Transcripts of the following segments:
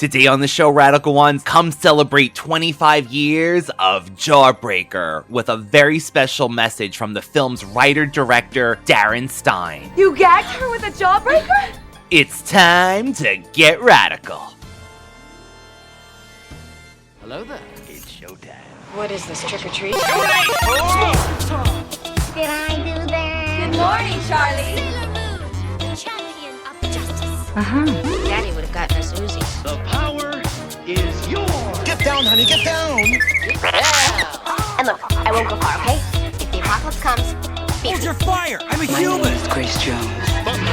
Today on the show, Radical Ones, come celebrate 25 years of Jawbreaker with a very special message from the film's writer-director, Darren Stein. You gagged her with a jawbreaker? It's time to get radical. Hello there. It's showtime. What is this, trick-or-treat? Did I do that? Good morning, Charlie. Champion of justice. Daddy would have gotten us Uzis. The power is yours. Get down, honey, get down! And look, I won't go far, okay? If the apocalypse comes, Hold your fire! I'm a human! Grace Jones. Thunder,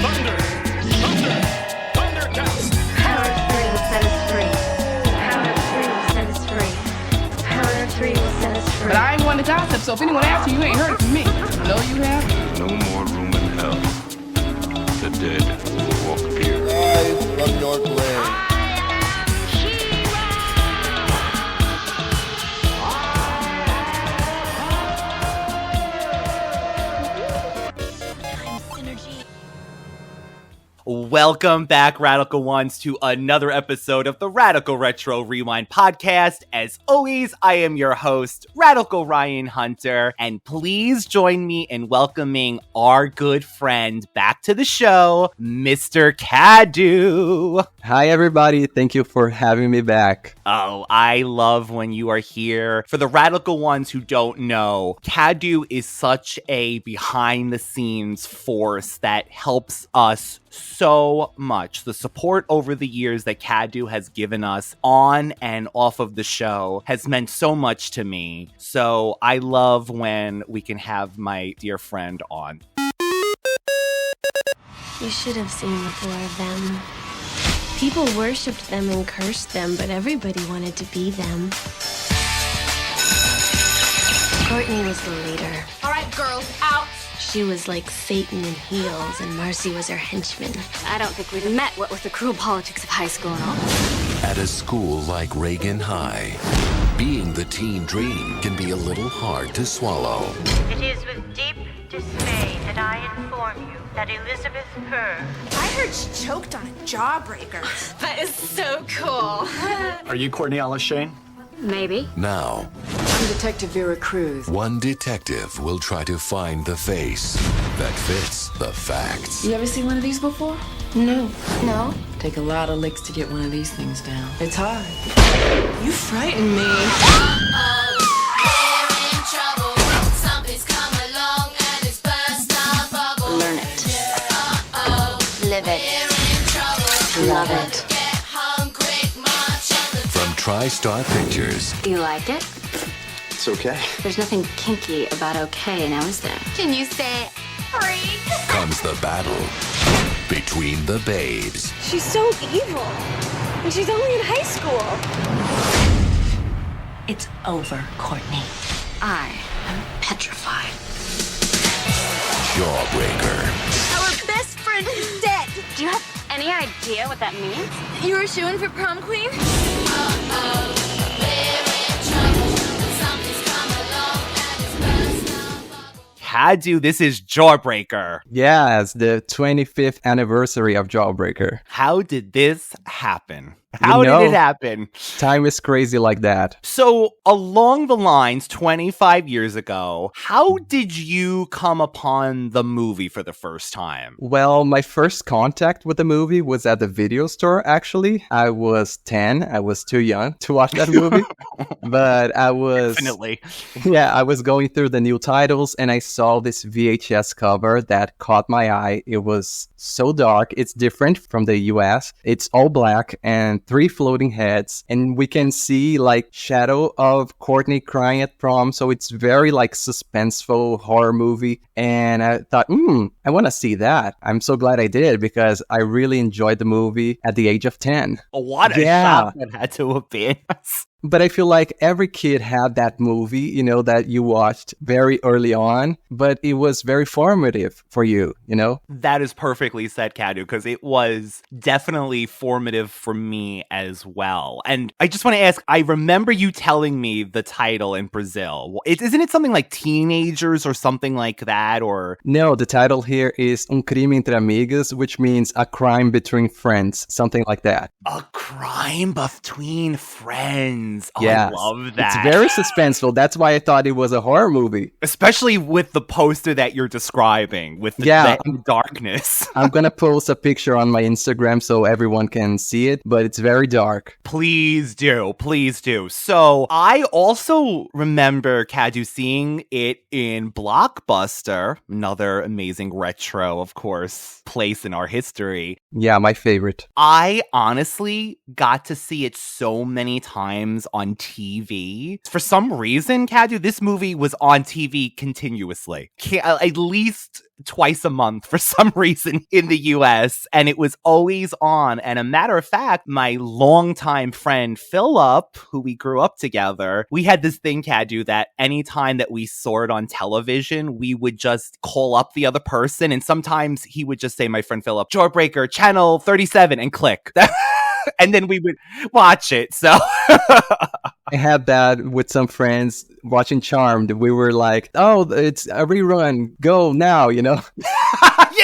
thunder, thunder, thundercats. Power of 3 will set us free. Power of 3 will set us free. Power of 3 will set us free. But I ain't one to gossip, so if anyone asks you, you ain't heard it from me. No, you have? No more room in hell. The dead walk here. Rise from your grave. Welcome back, Radical Ones, to another episode of the Radical Retro Rewind podcast. As always, I am your host, Radical Ryan Hunter, and please join me in welcoming our good friend back to the show, Mr. Cadu. Hi, everybody. Thank you for having me back. Oh, I love when you are here. For the Radical Ones who don't know, Cadu is such a behind-the-scenes force that helps us so much. The support over the years that Cadu has given us on and off of the show has meant so much to me. So I love when we can have my dear friend on. You should have seen the 4 of them. People worshipped them and cursed them, but everybody wanted to be them. Courtney was the leader. all right, girls, out. She was like Satan in heels, and Marcy was her henchman. I don't think we've met what with the cruel politics of high school and all. At a school like Reagan High, being the teen dream can be a little hard to swallow. It is with deep dismay that I inform you that Elizabeth Purr. I heard she choked on a jawbreaker. That is so cool. Are you Courtney Alice Shane? Maybe. Now, I'm Detective Vera Cruz. one detective will try to find the face that fits the facts. You ever seen one of these before? No. No? Take a lot of licks to get one of these things down. It's hard. You frighten me. Learn it. Live it. Love it. From TriStar Pictures, You like it? It's okay. There's nothing kinky about okay now, is there? Can you say freak? comes the battle between the babes. She's so evil. And she's only in high school. It's over, Courtney. I am petrified. Jawbreaker. Our best friend is dead. Do you have any idea what that means? You were shooing for prom queen? Cadu, this is Jawbreaker. Yes, the 25th anniversary of Jawbreaker. How did this happen? How did it happen? Time is crazy like that. So, along the lines, 25 years ago, how did you come upon the movie for the first time? Well, my first contact with the movie was at the video store, actually. I was 10. I was too young to watch that movie. But I was... Definitely. Yeah, I was going through the new titles and I saw this VHS cover that caught my eye. It was so dark. It's different from the US. It's all black and 3 floating heads, and we can see like shadow of Courtney crying at prom, so it's very like suspenseful horror movie. And I thought, I want to see that. I'm so glad I did because I really enjoyed the movie at the age of 10. What a shock that had to have been. But I feel like every kid had that movie, you know, that you watched very early on, but it was very formative for you, you know? That is perfectly said, Cadu, because it was definitely formative for me as well. And I just want to ask, I remember you telling me the title in Brazil. Isn't it something like teenagers or something like that? Or no, the title here is Un Crime Entre Amigas, which means a crime between friends, something like that. A crime between friends. Oh, yes. I love that. It's very suspenseful. That's why I thought it was a horror movie. Especially with the poster that you're describing, with the darkness. I'm going to post a picture on my Instagram so everyone can see it, but it's very dark. Please do. Please do. So I also remember, Cadu, seeing it in Blockbuster, another amazing retro, of course, place in our history. Yeah, my favorite. I honestly got to see it so many times on TV. For some reason, Cadu, this movie was on TV continuously. At least twice a month for some reason in the US, and it was always on. And a matter of fact, my longtime friend Philip, who we grew up together, we had this thing, Cadu, that anytime that we saw it on television, we would just call up the other person, and sometimes he would just say, my friend Philip, Jawbreaker, channel 37, and click. And then we would watch it. So I had that with some friends watching Charmed. We were like, oh, it's a rerun. Go now, you know?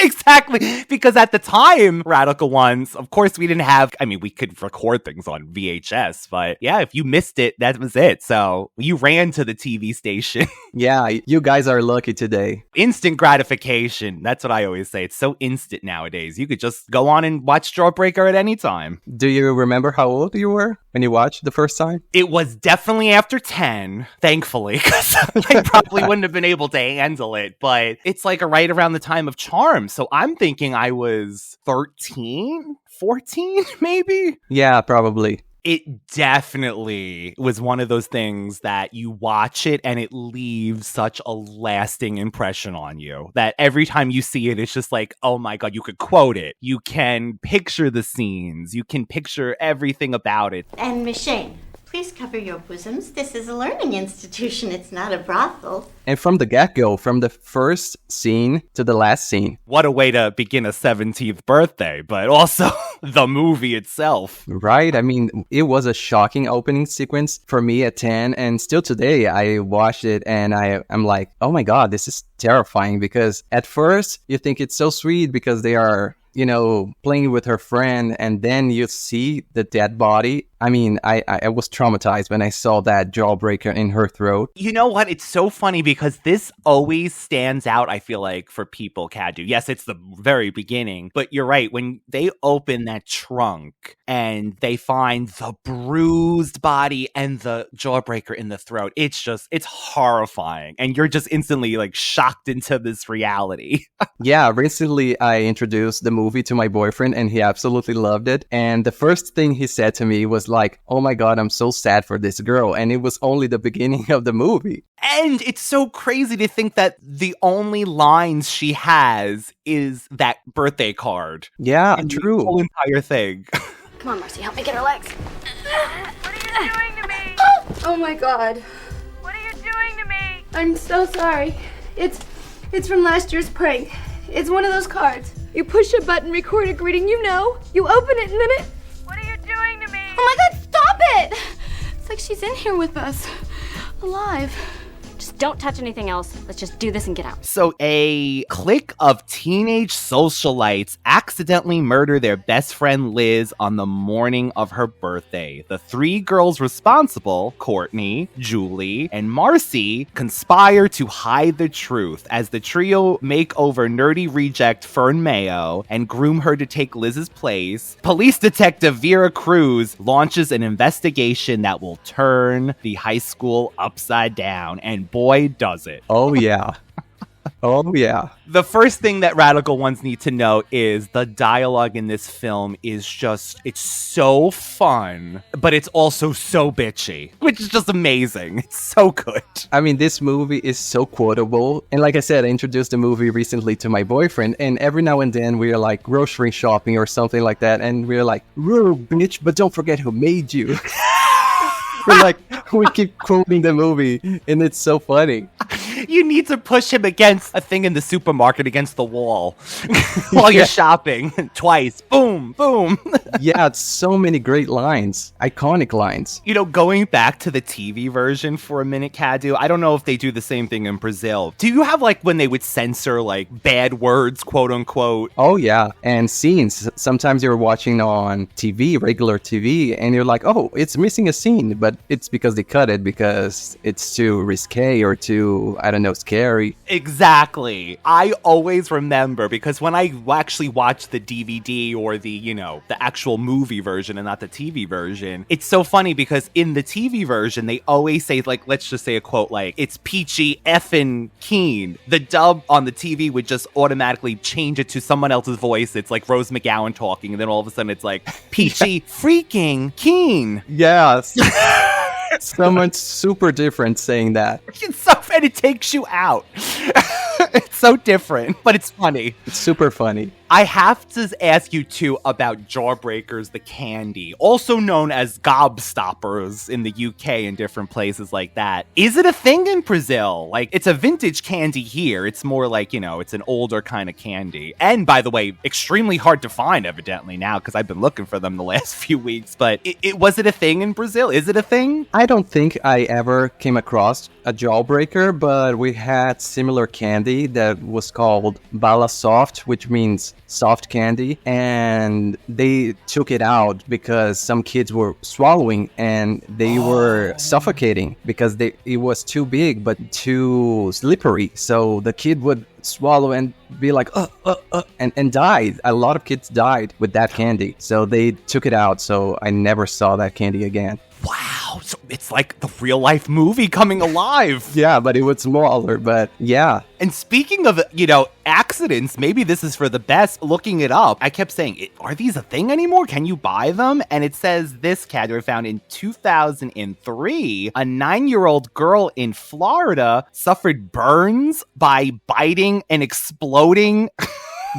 Exactly. Because at the time, Radical Ones, of course, we didn't have, I mean, we could record things on VHS, but yeah, if you missed it, that was it. So you ran to the TV station. Yeah, you guys are lucky today. Instant gratification. That's what I always say. It's so instant nowadays. You could just go on and watch Jawbreaker at any time. Do you remember how old you were when you watched the first time? It was definitely after 10, thankfully, because I probably wouldn't have been able to handle it. But it's like right around the time of Charm. So I'm thinking I was 13, 14, maybe? Yeah, probably. It definitely was one of those things that you watch it and it leaves such a lasting impression on you that every time you see it, it's just like, oh my God, you could quote it. You can picture the scenes. You can picture everything about it. And Miss Shane, please cover your bosoms. This is a learning institution. It's not a brothel. And from the get-go, from the first scene to the last scene. What a way to begin a 17th birthday, but also the movie itself. Right? I mean, it was a shocking opening sequence for me at 10. And still today, I watched it and I'm like, oh my God, this is terrifying. Because at first, you think it's so sweet because they are, you know, playing with her friend, and then you see the dead body. I mean, I was traumatized when I saw that Jawbreaker in her throat. You know what? It's so funny because this always stands out, I feel like, for people, Cadu. Yes, it's the very beginning, but you're right. When they open that trunk and they find the bruised body and the Jawbreaker in the throat, it's horrifying. And you're just instantly like shocked into this reality. Yeah, recently I introduced the movie to my boyfriend and he absolutely loved it. And the first thing he said to me was like, oh my God, I'm so sad for this girl. And it was only the beginning of the movie. And it's so crazy to think that the only lines she has is that birthday card. Yeah, true. The whole entire thing. Come on, Marcy, help me get her legs. What are you doing to me? Oh my God. What are you doing to me? I'm so sorry. It's from last year's prank. It's one of those cards. You push a button, record a greeting, you know. You open it and then it... What are you doing to me? Oh my God, stop it! It's like she's in here with us. Alive. Just don't touch anything else. Let's just do this and get out. So a clique of teenage socialites accidentally murder their best friend Liz on the morning of her birthday. The three girls responsible, Courtney, Julie, and Marcy, conspire to hide the truth as the trio make over nerdy reject Fern Mayo and groom her to take Liz's place. Police detective Vera Cruz launches an investigation that will turn the high school upside down, and boy, does it. Oh, yeah. Oh, yeah. The first thing that Radical Ones need to know is the dialogue in this film is just, it's so fun, but it's also so bitchy, which is just amazing. It's so good. I mean, this movie is so quotable. And like I said, I introduced the movie recently to my boyfriend, and every now and then we're like grocery shopping or something like that, and we're like, whoa, bitch, but don't forget who made you. We keep quoting the movie, and it's so funny. You need to push him against a thing in the supermarket against the wall while you're shopping. Twice. Boom, boom. Yeah, so many great lines. Iconic lines. You know, going back to the TV version for a minute, Cadu, I don't know if they do the same thing in Brazil. Do you have, like, when they would censor, like, bad words, quote unquote? Oh, yeah. And scenes. Sometimes you're watching on TV, regular TV, and you're like, oh, it's missing a scene. But it's because they cut it because it's too risque or too, I don't know, scary. Exactly. I always remember, because when I actually watch the DVD or the, you know, the actual movie version and not the TV version, it's so funny because in the TV version, they always say, like, let's just say a quote like, it's peachy effing keen. The dub on the TV would just automatically change it to someone else's voice. It's like Rose McGowan talking, and then all of a sudden it's like, peachy freaking keen. Yes. Someone super different saying that. And it takes you out. It's so different, but it's funny. It's super funny. I have to ask you, too, about Jawbreakers, the candy, also known as gobstoppers in the UK and different places like that. Is it a thing in Brazil? Like, it's a vintage candy here. It's more like, you know, it's an older kind of candy. And, by the way, extremely hard to find, evidently, now, because I've been looking for them the last few weeks. But was it a thing in Brazil? Is it a thing? I don't think I ever came across a Jawbreaker, but we had similar candy that was called Bala Soft, which means soft candy, and they took it out because some kids were swallowing and they were suffocating because it was too big but too slippery, so the kid would swallow and be like and died. A lot of kids died with that candy, so they took it out, so I never saw that candy again. Wow, so it's like the real life movie coming alive. Yeah, but it was smaller, but yeah. And speaking of, you know, accidents, maybe this is for the best. Looking it up, I kept saying, are these a thing anymore? Can you buy them? And it says this Cadu found in 2003, a 9-year-old girl in Florida suffered burns by biting an exploding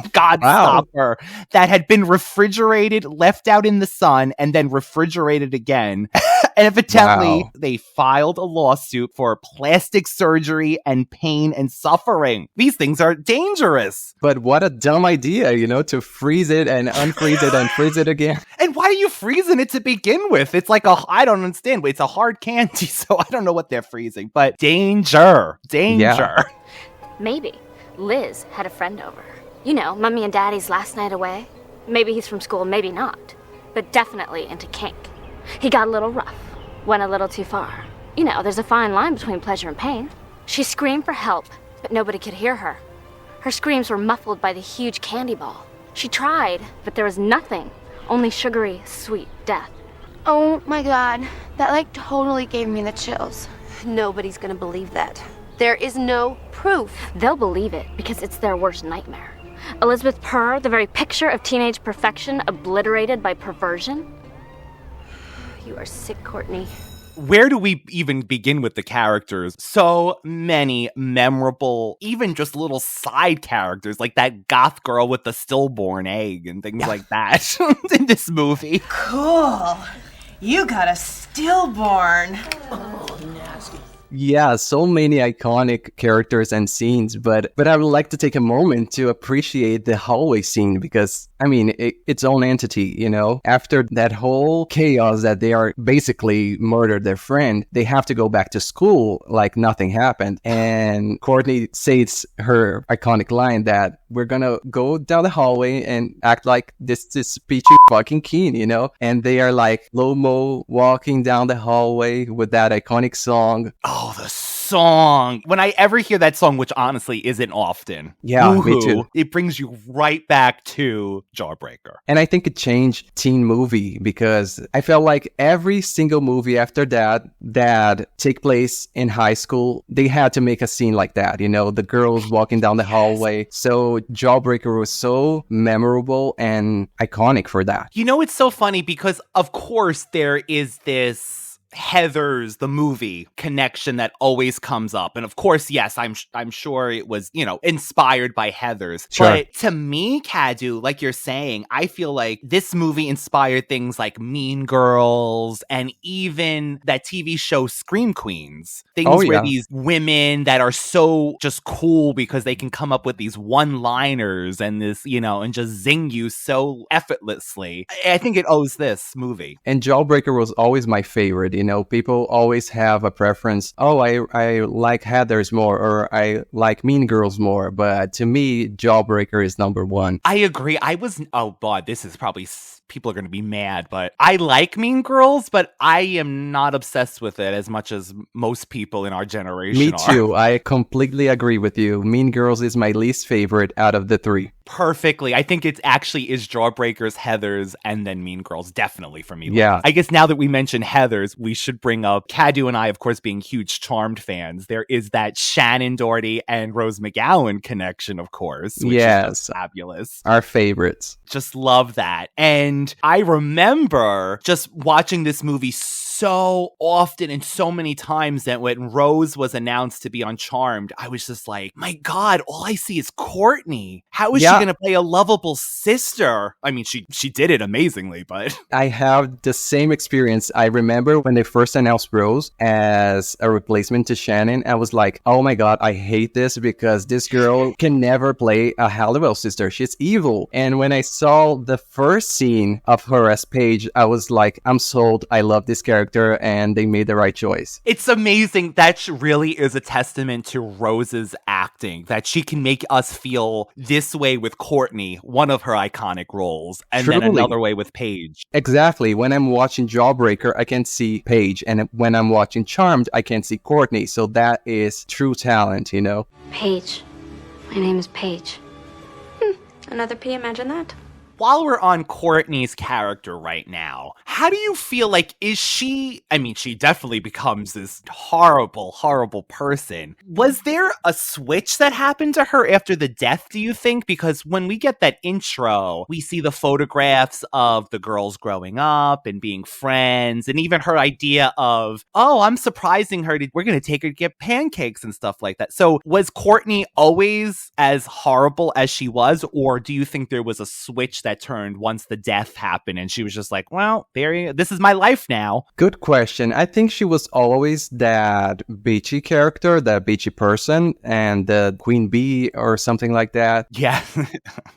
Godstopper that had been refrigerated, left out in the sun, and then refrigerated again. And evidently, they filed a lawsuit for plastic surgery and pain and suffering. These things are dangerous. But what a dumb idea, you know, to freeze it and unfreeze it and freeze it again. And why are you freezing it to begin with? It's like I don't understand. It's a hard candy, so I don't know what they're freezing. But danger. Yeah. Maybe Liz had a friend over. You know, Mummy and Daddy's last night away. Maybe he's from school, maybe not. But definitely into kink. He got a little rough. Went a little too far. You know, there's a fine line between pleasure and pain. She screamed for help, but nobody could hear her. Her screams were muffled by the huge candy ball. She tried, but there was nothing. Only sugary, sweet death. Oh my god. That like totally gave me the chills. Nobody's gonna believe that. There is no proof. They'll believe it because it's their worst nightmare. Elizabeth Purr, the very picture of teenage perfection obliterated by perversion. You are sick, Courtney. Where do we even begin with the characters? So many memorable, even just little side characters, like that goth girl with the stillborn egg and things like that in this movie. Cool. You got a stillborn. Oh, nasty. Yeah, so many iconic characters and scenes, but I would like to take a moment to appreciate the hallway scene because, I mean, its own entity, you know? After that whole chaos that they are basically murdered their friend, they have to go back to school like nothing happened. And Courtney says her iconic line that we're gonna go down the hallway and act like this is peachy fucking keen, you know? And they are like low-mo walking down the hallway with that iconic song. Oh, the song. When I ever hear that song, which honestly isn't often. Yeah, me too. It brings you right back to Jawbreaker. And I think it changed teen movie because I felt like every single movie after that take place in high school, they had to make a scene like that. You know, the girls walking down the hallway. So Jawbreaker was so memorable and iconic for that. You know, it's so funny because, of course, there is this Heathers, the movie connection that always comes up. And of course, yes, I'm sure it was, inspired by Heathers. Sure. But to me, Cadu, like you're saying, I feel like this movie inspired things like Mean Girls and even that TV show Scream Queens. Things where these women that are so just cool because they can come up with these one-liners and this, and just zing you so effortlessly. I think it owes this movie. And Jawbreaker was always my favorite. People always have a preference. Oh, I like Heathers more, or I like Mean Girls more. But to me, Jawbreaker is number one. I agree. Oh, God, this is probably... people are going to be mad, but I like Mean Girls, but I am not obsessed with it as much as most people in our generation Me too. are. I completely agree with you. Mean Girls is my least favorite out of the three. Perfectly. I think it actually is Jawbreakers, Heathers, and then Mean Girls, definitely for me. Yeah. I guess now that we mentioned Heathers, we should bring up Cadu and I, of course, being huge Charmed fans. There is that Shannon Doherty and Rose McGowan connection, of course, which is just fabulous. Our favorites. Just love that. And I remember just watching this movie so often and so many times that when Rose was announced to be on Charmed, I was just like, my God, all I see is Courtney. How is she going to play a lovable sister? I mean, she did it amazingly, but... I have the same experience. I remember when they first announced Rose as a replacement to Shannon, I was like, oh my God, I hate this because this girl can never play a Halliwell sister. She's evil. And when I saw the first scene of her as Paige, I was like, I'm sold. I love this character. And they made the right choice. It's amazing. That really is a testament to Rose's acting, that she can make us feel this way with Courtney, one of her iconic roles, and then another way with Paige. Exactly. When I'm watching Jawbreaker, I can see Paige, and when I'm watching Charmed, I can see Courtney. So that is true talent, Paige. My name is Paige. Another P, imagine that. While we're on Courtney's character right now, how do you feel like, she definitely becomes this horrible, horrible person. Was there a switch that happened to her after the death, do you think? Because when we get that intro, we see the photographs of the girls growing up and being friends, and even her idea of, oh, I'm surprising her, we're going to take her to get pancakes and stuff like that. So was Courtney always as horrible as she was, or do you think there was a switch that turned once the death happened and she was just like, well, this is my life now? Good question. I think she was always that bitchy character, that bitchy person, and the queen bee or something like that. Yeah.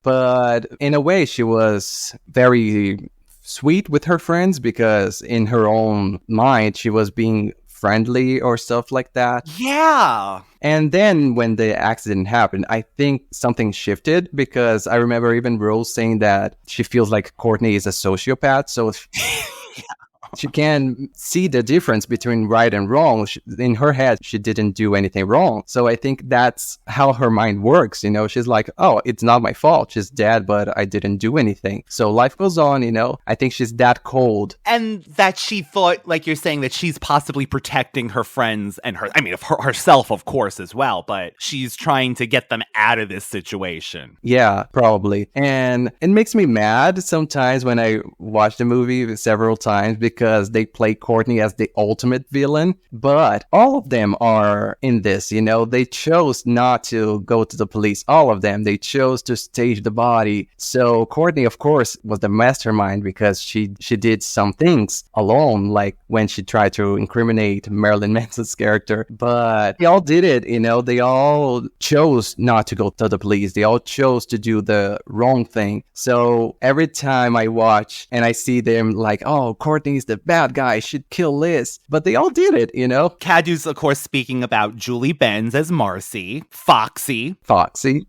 But in a way, she was very sweet with her friends because in her own mind, she was being friendly or stuff like that. Yeah. And then when the accident happened, I think something shifted because I remember even Rose saying that she feels like Courtney is a sociopath. So she can see the difference between right and wrong. In her head, she didn't do anything wrong. So I think that's how her mind works. She's like, oh, it's not my fault. She's dead, but I didn't do anything. So life goes on, I think she's that cold. And that she thought, like you're saying, that she's possibly protecting her friends and herself, of course, as well. But she's trying to get them out of this situation. Yeah, probably. And it makes me mad sometimes when I watch the movie several times because they play Courtney as the ultimate villain, but all of them are in this, they chose not to go to the police. All of them, they chose to stage the body. So Courtney, of course, was the mastermind because she did some things alone, like when she tried to incriminate Marilyn Manson's character, but they all did it, they all chose not to go to the police. They all chose to do the wrong thing. So every time I watch and I see them like, oh, Courtney's the bad guy, should kill Liz, but they all did it, Cadu's, of course, speaking about Julie Benz as Marcy, Foxy, Rebecca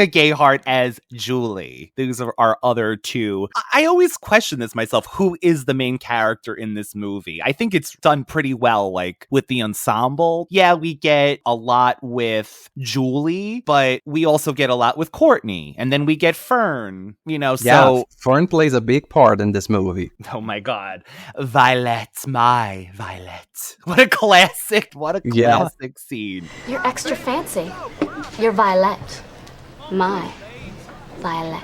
Gayheart as Julie. These are our other two. I always question this myself. Who is the main character in this movie? I think it's done pretty well, like with the ensemble. Yeah, we get a lot with Julie, but we also get a lot with Courtney, and then we get Fern. So Fern plays a big part in this movie. Oh my God. Violet, my Violet. What a classic scene. You're extra fancy. You're Violet. My Violet.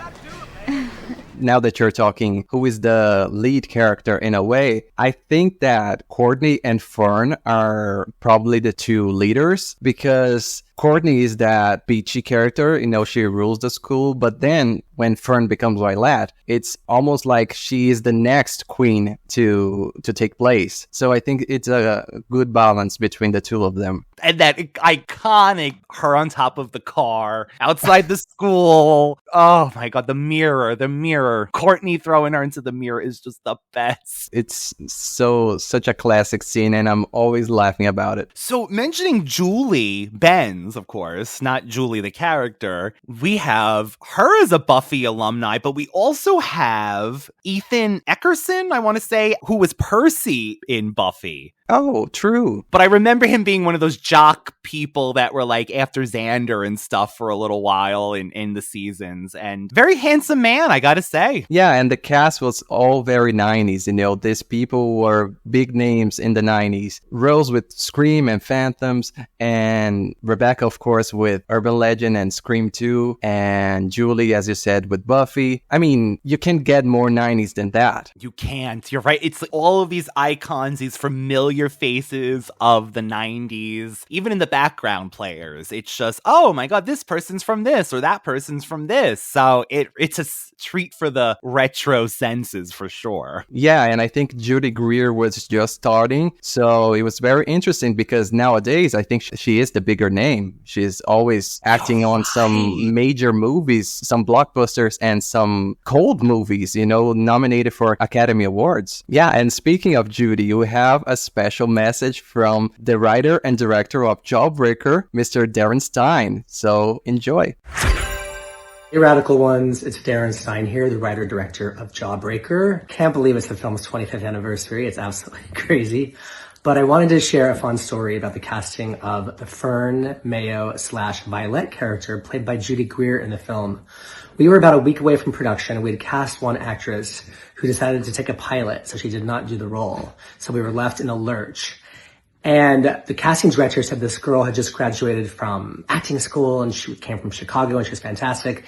now that you're talking, who is the lead character in a way, I think that Courtney and Fern are probably the two leaders, because Courtney is that beachy character, she rules the school. But then when Fern becomes Violet, it's almost like she is the next queen to take place. So I think it's a good balance between the two of them. And that iconic her on top of the car outside the school. Oh my God, the mirror. Courtney throwing her into the mirror is just the best. It's such a classic scene, and I'm always laughing about it. So mentioning Julie Benz, of course, not Julie the character, we have her as a Buffy alumni, but we also have Ethan Eckerson, I want to say, who was Percy in Buffy. Oh, true. But I remember him being one of those jock people that were like after Xander and stuff for a little while in the seasons. And very handsome man, I gotta say. Yeah, and the cast was all very 90s. These people were big names in the 90s. Rose with Scream and Phantoms, and Rebecca, of course, with Urban Legend and Scream 2, and Julie, as you said, with Buffy. I mean, you can't get more 90s than that. You can't. You're right. It's like all of these icons, these familiar faces of the 90s, even in the background players. It's just, oh my God, this person's from this or that person's from this. So it's a treat for the retro senses for sure. Yeah, and I think Judy Greer was just starting. So it was very interesting because nowadays I think she is the bigger name. She's always acting on some major movies, some blockbusters, and some cold movies, nominated for Academy Awards. Yeah, and speaking of Judy, we have a special message from the writer and director of Jawbreaker, Mr. Darren Stein. So enjoy. Hey, Radical Ones, it's Darren Stein here, the writer-director of Jawbreaker. Can't believe it's the film's 25th anniversary. It's absolutely crazy. But I wanted to share a fun story about the casting of the Fern Mayo/Violet character played by Judy Greer in the film. We were about a week away from production, and we had cast one actress who decided to take a pilot, so she did not do the role. So we were left in a lurch. And the casting director said this girl had just graduated from acting school, and she came from Chicago, and she was fantastic.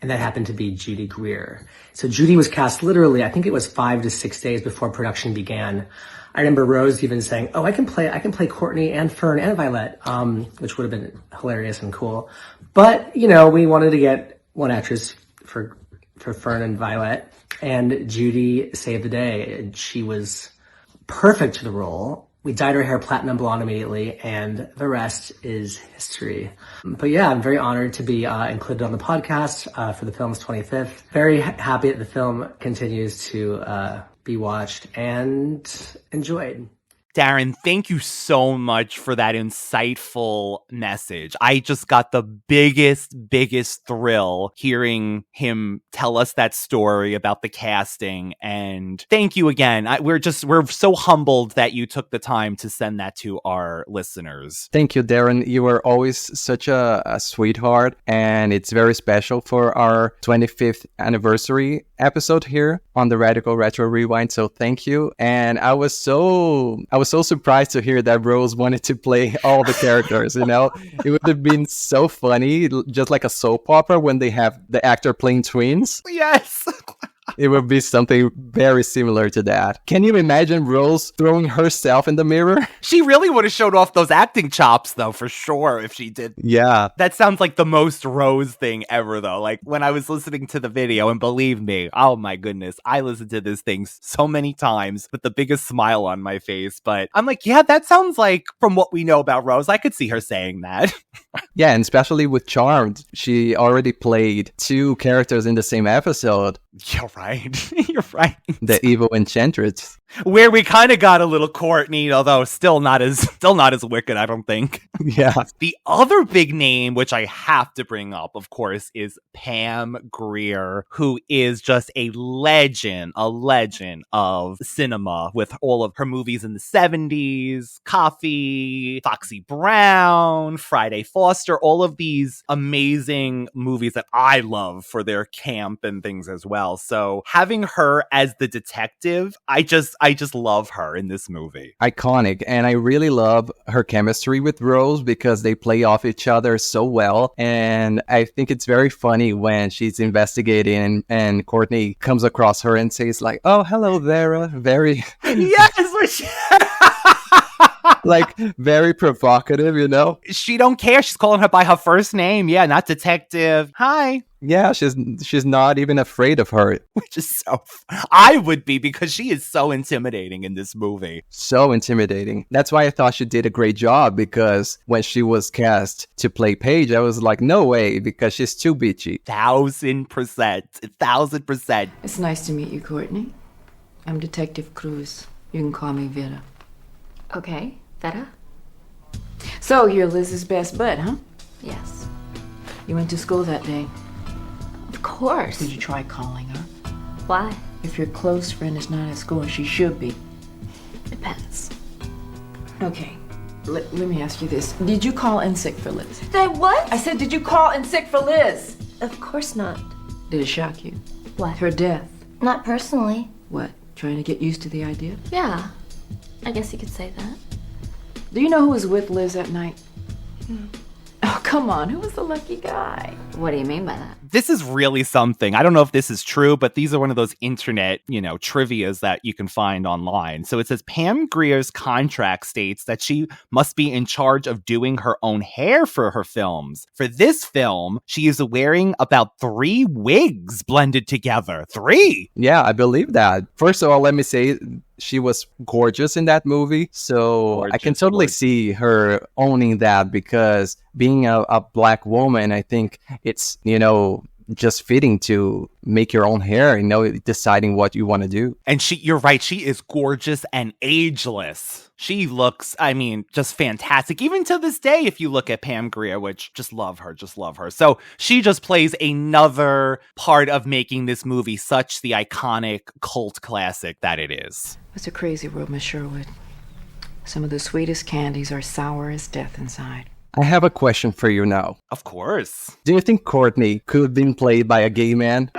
And that happened to be Judy Greer. So Judy was cast literally, I think it was 5 to 6 days before production began. I remember Rose even saying, "Oh, I can play Courtney and Fern and Violet," which would have been hilarious and cool. But we wanted to get one actress for Fern and Violet, and Judy saved the day. And she was perfect for the role. We dyed her hair platinum blonde immediately, and the rest is history. But yeah, I'm very honored to be included on the podcast for the film's 25th. Very happy that the film continues to be watched and enjoyed. Darren, thank you so much for that insightful message. I just got the biggest thrill hearing him tell us that story about the casting. And thank you again. We're so humbled that you took the time to send that to our listeners. Thank you, Darren. You were always such a sweetheart, and it's very special for our 25th anniversary episode here on the Radical Retro Rewind. So thank you. And I was so surprised to hear that Rose wanted to play all the characters. It would have been so funny, just like a soap opera when they have the actor playing twins. Yes. It would be something very similar to that. Can you imagine Rose throwing herself in the mirror? She really would have showed off those acting chops, though, for sure, if she did. Yeah. That sounds like the most Rose thing ever, though. Like, when I was listening to the video, and believe me, oh my goodness, I listened to this thing so many times with the biggest smile on my face. But I'm like, yeah, that sounds like, from what we know about Rose, I could see her saying that. Yeah, and especially with Charmed, she already played 2 characters in the same episode. You're right. You're right. The evil enchantress. Where we kind of got a little Courtney, although still not as wicked, I don't think. Yeah. The other big name, which I have to bring up, of course, is Pam Grier, who is just a legend of cinema with all of her movies in the 70s, Coffee, Foxy Brown, Friday Foster, all of these amazing movies that I love for their camp and things as well. So having her as the detective, I just love her in this movie. Iconic. And I really love her chemistry with Rose because they play off each other so well. And I think it's very funny when she's investigating and Courtney comes across her and says like, oh, hello, Vera. Very... Yes! Like, very provocative, you know? She don't care. She's calling her by her first name. Yeah, not detective. Hi. Yeah, she's not even afraid of her. Which is so... I would be, because she is so intimidating in this movie. So intimidating. That's why I thought she did a great job, because when she was cast to play Paige, I was like, no way, because she's too bitchy. 1000%. 1000%. It's nice to meet you, Courtney. I'm Detective Cruz. You can call me Vera. Okay, Vera? So, you're Liz's best bud, huh? Yes. You went to school that day. Of course. Did you try calling her? Why? If your close friend is not at school, she should be. Depends. Okay, let me ask you this. Did you call in sick for Liz? That what? I said, did you call in sick for Liz? Of course not. Did it shock you? What? Her death. Not personally. What? Trying to get used to the idea? Yeah, I guess you could say that. Do you know who was with Liz that night? Oh, come on. Who was the lucky guy? What do you mean by that? This is really something. I don't know if this is true, but these are one of those internet, trivias that you can find online. So it says Pam Grier's contract states that she must be in charge of doing her own hair for her films. For this film, she is wearing about 3 wigs blended together. 3! Yeah, I believe that. First of all, let me say she was gorgeous in that movie. So I can totally see her owning that, because being a black woman, I think it's, just fitting to make your own hair, deciding what you want to do. And you're right, she is gorgeous and ageless. She looks, just fantastic. Even to this day, if you look at Pam Grier, which just love her. So she just plays another part of making this movie such the iconic cult classic that it is. It's a crazy world, Miss Sherwood. Some of the sweetest candies are sour as death inside. I have a question for you now. Of course. Do you think Courtney could have been played by a gay man?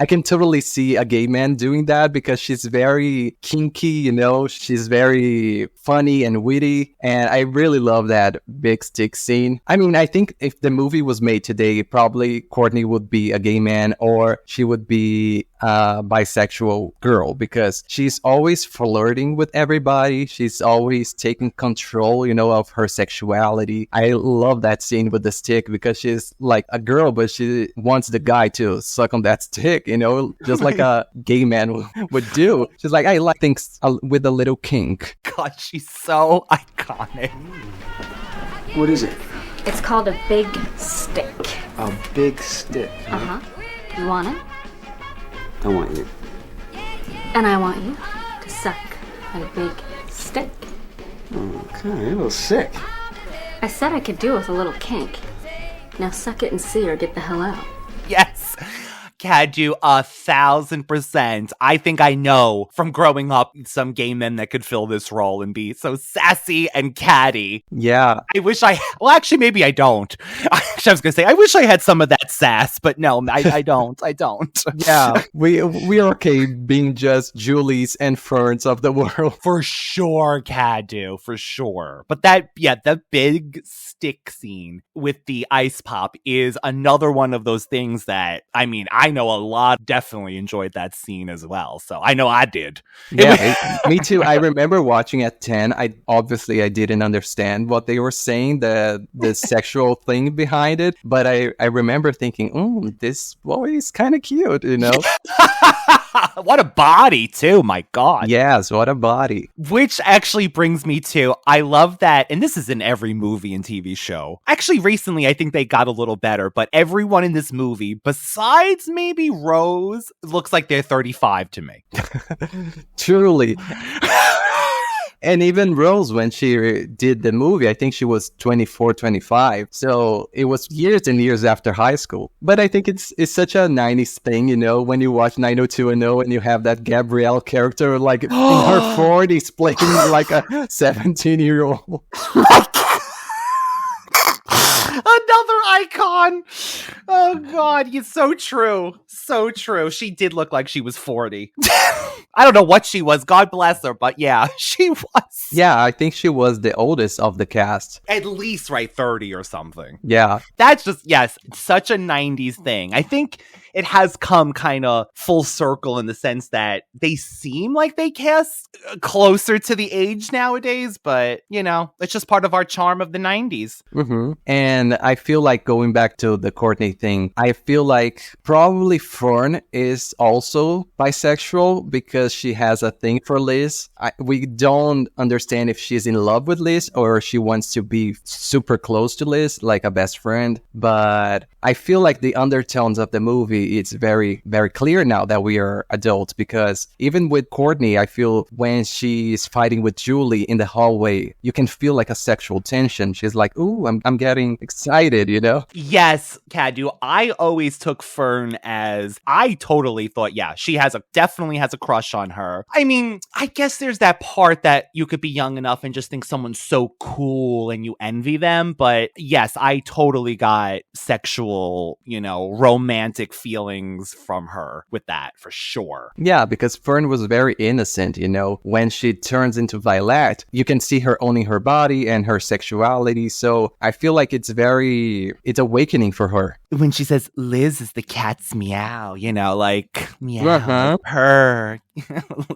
I can totally see a gay man doing that, because she's very kinky, she's very funny and witty. And I really love that big stick scene. I think if the movie was made today, probably Courtney would be a gay man, or she would be a bisexual girl, because she's always flirting with everybody. She's always taking control, of her sexuality. I love that scene with the stick, because she's like a girl, but she wants the guy to suck on that stick, just like a gay man would do. She's like, I like things with a little kink. God, she's so iconic. What is it? It's called a big stick. A big stick. Uh-huh. You want it? I want you. And I want you to suck my big stick. Okay, a little sick. I said I could do with a little kink. Now suck it and see, or get the hell out. Yes. Cadu, 1000%. I think I know from growing up some gay men that could fill this role and be so sassy and catty. Yeah. I wish actually, maybe I don't. I was going to say, I wish I had some of that sass, but no, I don't. I don't. Yeah, we are okay being just Julies and Ferns of the world. For sure, Cadu, for sure. But the big stick scene with the ice pop is another one of those things that, I know a lot definitely enjoyed that scene as well. So I know I did. Yeah, me too. I remember watching at 10. I didn't understand what they were saying, the sexual thing behind it. But I remember thinking, this boy is kind of cute, What a body, too. My God. Yes, what a body. Which actually brings me to, I love that, and this is in every movie and TV show. Actually, recently, I think they got a little better, but everyone in this movie, besides maybe Rose, looks like they're 35 to me. Truly. And even Rose, when she did the movie, I think she was 24, 25. So it was years and years after high school. But I think it's such a 90s thing, when you watch 90210 and you have that Gabrielle character like in her 40s playing like a 17-year-old. Another icon. Oh God, it's so true. So true. She did look like she was 40. I don't know what she was. God bless her. But yeah, she was. Yeah, I think she was the oldest of the cast. At least, right, 30 or something. Yeah. That's just, yes, such a 90s thing. I think it has come kind of full circle in the sense that they seem like they cast closer to the age nowadays, but, you know, it's just part of our charm of the 90s. Mm-hmm. And I feel like going back to the Courtney thing, I feel like probably Fern is also bisexual because she has a thing for Liz. We don't understand if she's in love with Liz or she wants to be super close to Liz, like a best friend. But I feel like the undertones of the movie, it's very, very clear now that we are adults, because even with Courtney, I feel when she's fighting with Julie in the hallway, you can feel like a sexual tension. She's like, ooh, I'm getting excited, you know? Yes, Cadu. I always took Fern as, I totally thought, yeah, she definitely has a crush on her. I mean, I guess there's that part that you could be young enough and just think someone's so cool and you envy them. But yes, I totally got sexual, you know, romantic feelings from her with that for sure. Yeah, because Fern was very innocent, you know. When she turns into Violet, you can see her owning her body and her sexuality. So I feel like it's awakening for her. When she says, Liz is the cat's meow, you know, like, meow, purr,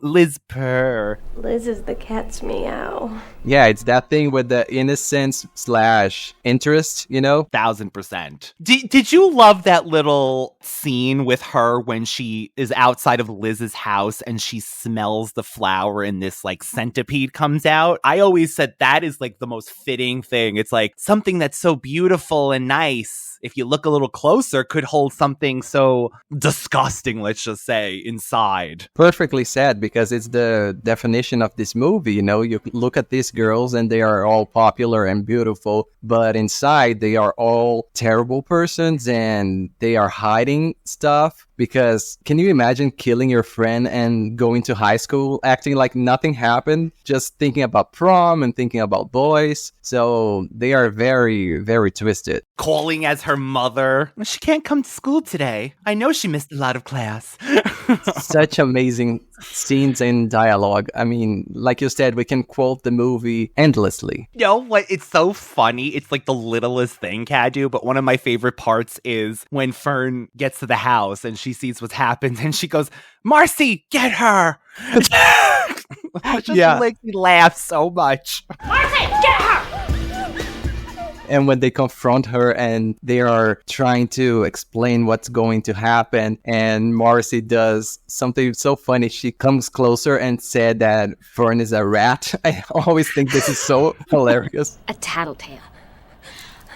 Liz purr. Liz is the cat's meow. Yeah, it's that thing with the innocence / interest, you know? 1000%. Did you love that little scene with her when she is outside of Liz's house and she smells the flower and this like centipede comes out? I always said that is like the most fitting thing. It's like something that's so beautiful and nice, if you look a little closer, could hold something so disgusting, let's just say, inside. Perfectly said, because it's the definition of this movie, you know? You look at these girls and they are all popular and beautiful, but inside they are all terrible persons and they are hiding stuff. Because can you imagine killing your friend and going to high school acting like nothing happened, just thinking about prom and thinking about boys? So they are very, very twisted. Calling as her mother. She can't come to school today. I know she missed a lot of class. Such amazing scenes and dialogue. I mean, like you said, we can quote the movie endlessly. You know what? It's so funny. It's like the littlest thing, Cadu, but one of my favorite parts is when Fern gets to the house and she sees what's happened and she goes, Marcy, get her! It just makes me laugh so much. Marcy, get her! And when they confront her and they are trying to explain what's going to happen, and Marcy does something so funny. She comes closer and said that Fern is a rat. I always think this is so hilarious. A tattletale.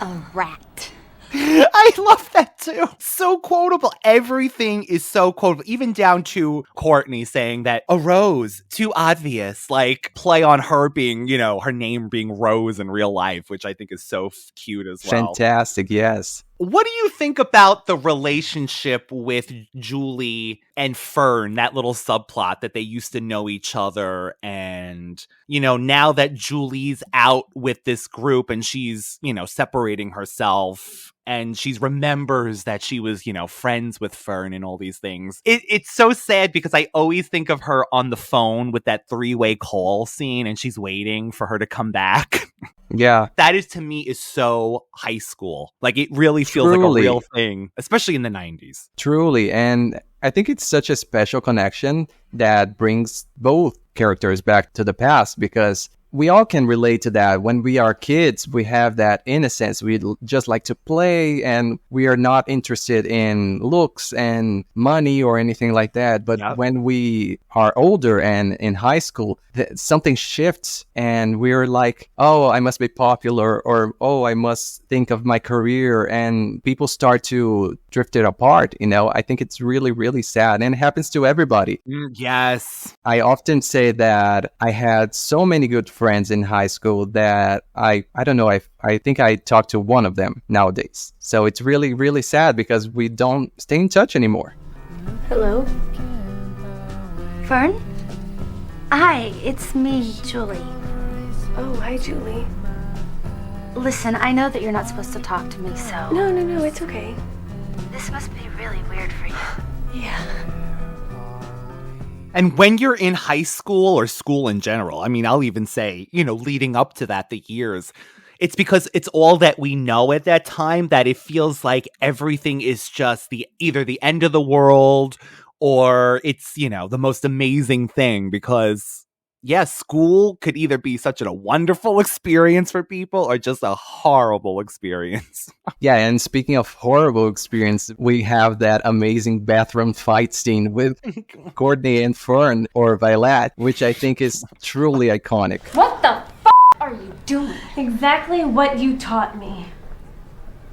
A rat. I love that too. So quotable. Everything is so quotable, even down to Courtney saying that a rose, too obvious, like play on her being, you know, her name being Rose in real life, which I think is so cute as well. Fantastic, yes. What do you think about the relationship with Julie and Fern, that little subplot that they used to know each other? And, you know, now that Julie's out with this group and she's, you know, separating herself and she remembers that she was, you know, friends with Fern and all these things. It's so sad because I always think of her on the phone with that 3-way call scene and she's waiting for her to come back. Yeah. That is, to me, is so high school. Like, it really feels like a real thing, especially in the 90s. Truly. And I think it's such a special connection that brings both characters back to the past, because we all can relate to that. When we are kids, we have that innocence. We just like to play and we are not interested in looks and money or anything like that. But when we are older and in high school, something shifts and we're like, oh, I must be popular, or oh, I must think of my career, and people start to drift it apart. You know, I think it's really, really sad, and it happens to everybody. Yes. I often say that I had so many good friends in high school that I don't know, I think I talk to one of them nowadays. So it's really, really sad because we don't stay in touch anymore. Hello? Fern? Hi, it's me, Julie. Oh, hi, Julie. Listen, I know that you're not supposed to talk to me, so... No, it's okay. This must be really weird for you. Yeah. And when you're in high school or school in general, I mean, I'll even say, leading up to that, the years, it's because it's all that we know at that time that it feels like everything is just either the end of the world or it's, the most amazing thing because... yes, school could either be such a wonderful experience for people or just a horrible experience. Yeah, and speaking of horrible experience, we have that amazing bathroom fight scene with Courtney and Fern, or Violet, which I think is truly iconic. What the are you doing? Exactly what you taught me.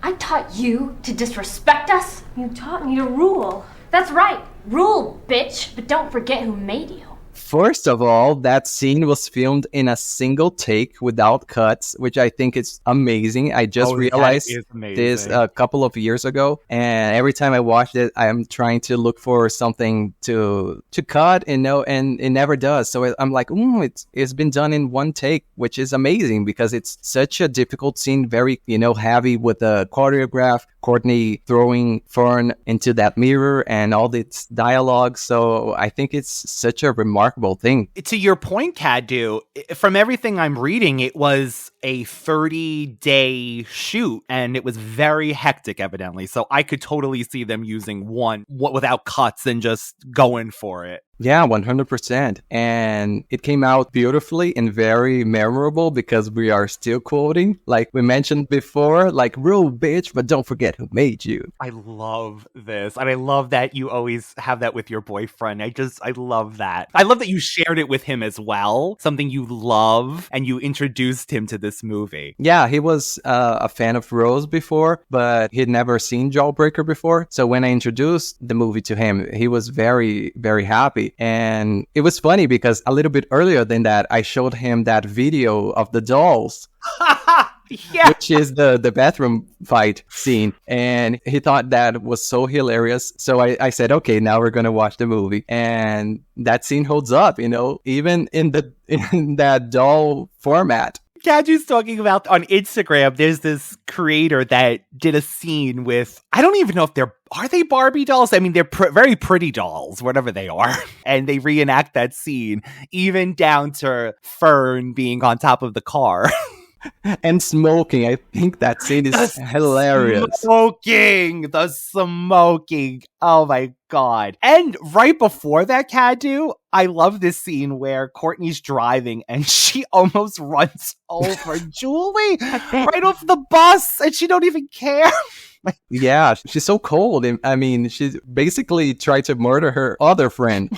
I taught you to disrespect us? You taught me to rule. That's right. Rule, bitch. But don't forget who made you. First of all, that scene was filmed in a single take without cuts, which I think is amazing. I just realized this a couple of years ago, and every time I watched it, I'm trying to look for something to cut, and it never does. So I'm like, it's been done in one take, which is amazing because it's such a difficult scene, very heavy with the choreograph. Courtney throwing Fern into that mirror and all this dialogue. So I think it's such a remarkable thing. To your point, Cadu, from everything I'm reading, it was a 30-day shoot and it was very hectic, evidently. So I could totally see them using one without cuts and just going for it. Yeah, 100%. And it came out beautifully and very memorable because we are still quoting, like we mentioned before, like, rule, bitch, but don't forget who made you. I love this. And I love that you always have that with your boyfriend. I love that. I love that you shared it with him as well. Something you love, and you introduced him to this movie. Yeah, he was a fan of Rose before, but he'd never seen Jawbreaker before. So when I introduced the movie to him, he was very, very happy. And it was funny because a little bit earlier than that, I showed him that video of the dolls. Yeah. Which is the bathroom fight scene. And he thought that was so hilarious. So I said, okay, now we're going to watch the movie. And that scene holds up, even in that doll format. Cadu's talking about on Instagram, there's this creator that did a scene with, I don't even know if are they Barbie dolls? I mean, they're very pretty dolls, whatever they are. And they reenact that scene, even down to Fern being on top of the car. And smoking. I think that scene is hilarious. The smoking. Oh my God. And right before that, Cadu, I love this scene where Courtney's driving and she almost runs over Julie right off the bus and she don't even care. Yeah, she's so cold. I mean, she basically tried to murder her other friend.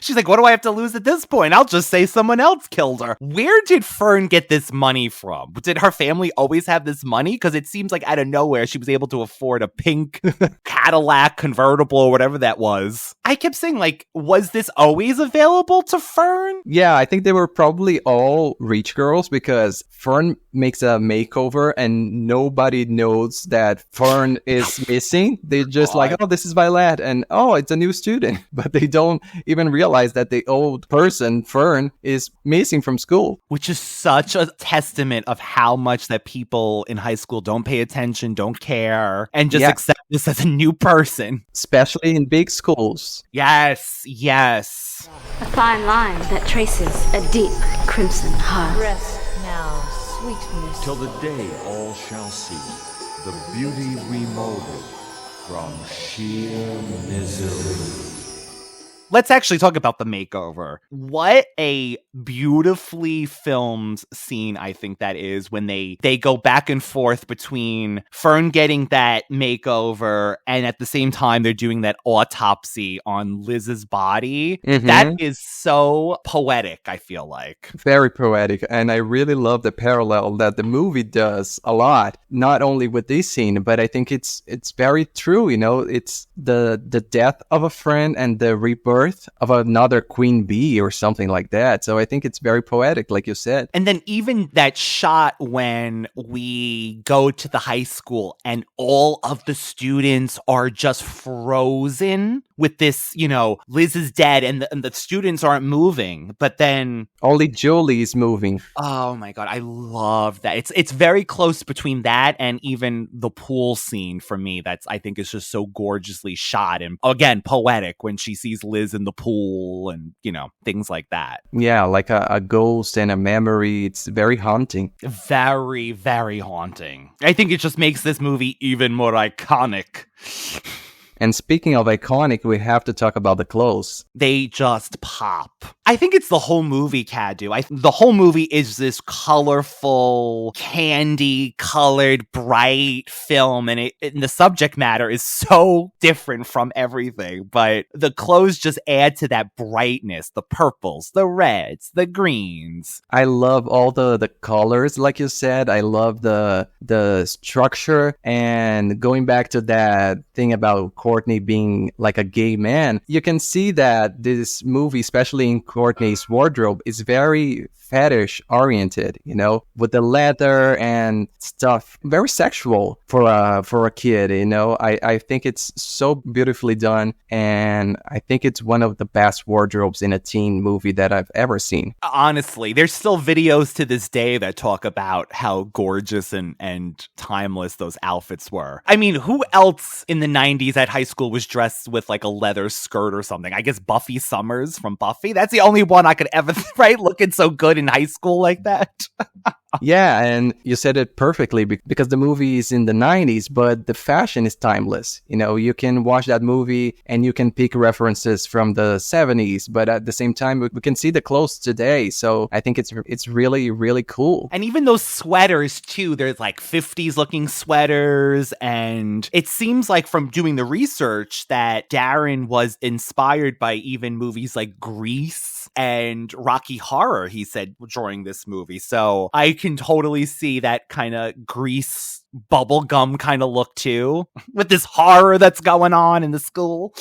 She's like, what do I have to lose at this point? I'll just say someone else killed her. Where did Fern get this money from? Did her family always have this money? Because it seems like out of nowhere, she was able to afford a pink Cadillac convertible or whatever that was. I kept saying, like, was this always available to Fern? Yeah, I think they were probably all rich girls because Fern makes a makeover and nobody knows that Fern is missing. They're just like, oh, this is Violet, and oh, it's a new student. But they don't even realize that the old person, Fern, is missing from school. Which is such a testament of how much that people in high school don't pay attention, don't care, and just accept this as a new person. Especially in big schools. Yes. A fine line that traces a deep crimson heart. Rest now, sweetness. Till the day all shall see the beauty remolded from sheer misery. Let's actually talk about the makeover. What a beautifully filmed scene I think that is when they go back and forth between Fern getting that makeover and at the same time they're doing that autopsy on Liz's body. Mm-hmm. That is so poetic, I feel like. Very poetic. And I really love the parallel that the movie does a lot, not only with this scene, but I think it's very true. It's the death of a friend and the rebirth birth of another queen bee or something like that. So I think it's very poetic, like you said. And then even that shot when we go to the high school and all of the students are just frozen with this, Liz is dead and the students aren't moving, but then only Julie is moving. Oh my God, I love that. It's very close between that and even the pool scene for me. I think is just so gorgeously shot and again, poetic when she sees Liz in the pool and, things like that. Yeah, like a ghost and a memory. It's very haunting. Very, very haunting. I think it just makes this movie even more iconic. And speaking of iconic, we have to talk about the clothes. They just pop. I think it's the whole movie, Cadu. The whole movie is this colorful, candy-colored, bright film, and the subject matter is so different from everything. But the clothes just add to that brightness, the purples, the reds, the greens. I love all the colors, like you said. I love the structure, and going back to that thing about Courtney being like a gay man, you can see that this movie, especially in Courtney's wardrobe, is very fetish oriented, with the leather and stuff, very sexual for a kid. I think it's so beautifully done, and I think it's one of the best wardrobes in a teen movie that I've ever seen. Honestly, there's still videos to this day that talk about how gorgeous and timeless those outfits were. I mean, who else in the 90s at high school was dressed with like a leather skirt or something? I guess Buffy Summers from Buffy. That's the only one I could ever, right? Looking so good in high school like that. Yeah, and you said it perfectly because the movie is in the 90s, but the fashion is timeless. You can watch that movie and you can pick references from the 70s, but at the same time, we can see the clothes today. So I think it's really, really cool. And even those sweaters too, there's like 50s looking sweaters. And it seems like from doing the research that Darren was inspired by even movies like Grease and Rocky Horror, he said, during this movie. So I can totally see that kind of Grease bubblegum kind of look too, with this horror that's going on in the school.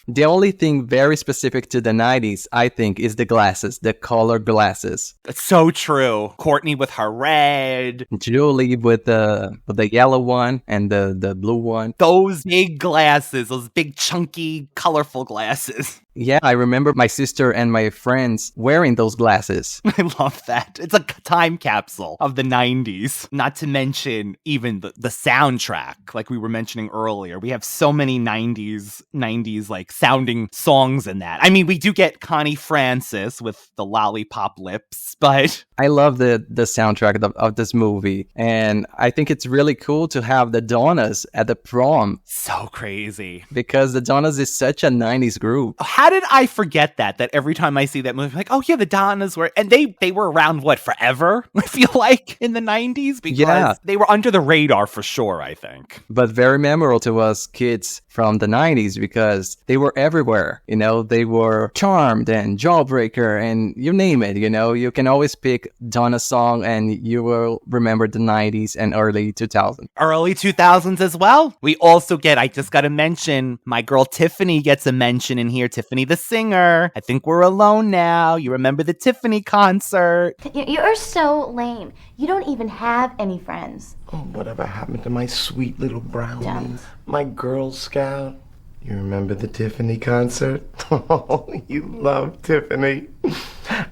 The only thing very specific to the 90s, I think, is the glasses, the color glasses. That's so true. Courtney with her red. Julie with the yellow one and the blue one. Those big glasses, those big chunky, colorful glasses. Yeah, I remember my sister and my friends wearing those glasses. I love that. It's a time capsule of the 90s. Not to mention even the soundtrack, like we were mentioning earlier. We have so many 90s like sounding songs in that. I mean, we do get Connie Francis with the lollipop lips, but I love the soundtrack of this movie, and I think it's really cool to have the Donnas at the prom. So crazy. Because the Donnas is such a 90s group. How did I forget that every time I see that movie, I'm like, oh yeah, the Donnas were, and they were around, forever? I feel like in the 90s, because they were under the radar for sure, I think. But very memorable to us kids from the 90s because they were everywhere. They were Charmed and Jawbreaker and you name it. You can always pick Donna song and you will remember the 90s and early 2000s. Early 2000s as well. We also get, I just got to mention, my girl Tiffany gets a mention in here. Tiffany the singer. I Think We're Alone Now. You remember the Tiffany concert. You're so lame. You don't even have any friends. Oh, whatever happened to my sweet little brownie? Dumb. My Girl Scout? You remember the Tiffany concert? Oh, you love Tiffany.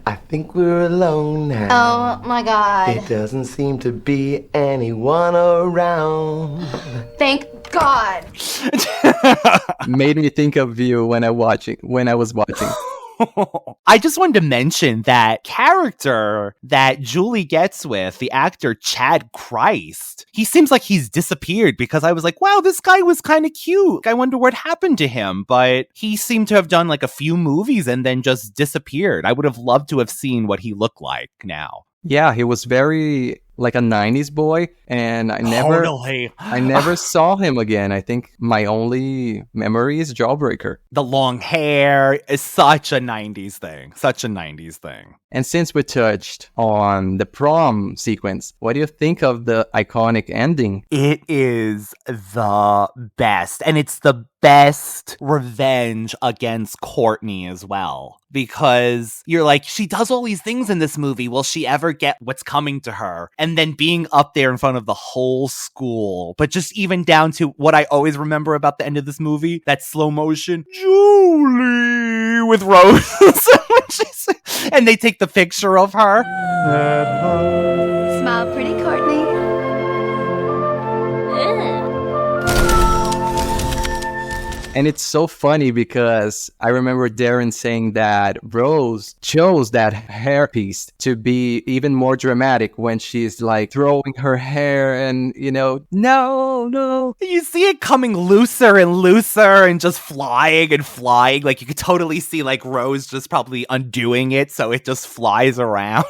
I think we're alone now. Oh my God. It doesn't seem to be anyone around. Thank God. Made me think of you when I was watching. I just wanted to mention that character that Julie gets with, the actor Chad Christ. He seems like he's disappeared because I was like, wow, this guy was kind of cute. I wonder what happened to him. But he seemed to have done like a few movies and then just disappeared. I would have loved to have seen what he looked like now. Yeah, he was very like a 90s boy, and I never saw him again. I think my only memory is Jawbreaker. The long hair is such a 90s thing. And since we touched on the prom sequence, what do you think of the iconic ending? It is the best. And it's the best revenge against Courtney as well. Because you're like, she does all these things in this movie. Will she ever get what's coming to her? And then being up there in front of the whole school. But just even down to what I always remember about the end of this movie, that slow motion, Julie, with Rose. And they take the picture of her. Smile pretty, Courtney. And it's so funny because I remember Darren saying that Rose chose that hairpiece to be even more dramatic when she's like throwing her hair and, no. You see it coming looser and looser and just flying and flying. Like you could totally see like Rose just probably undoing it so it just flies around.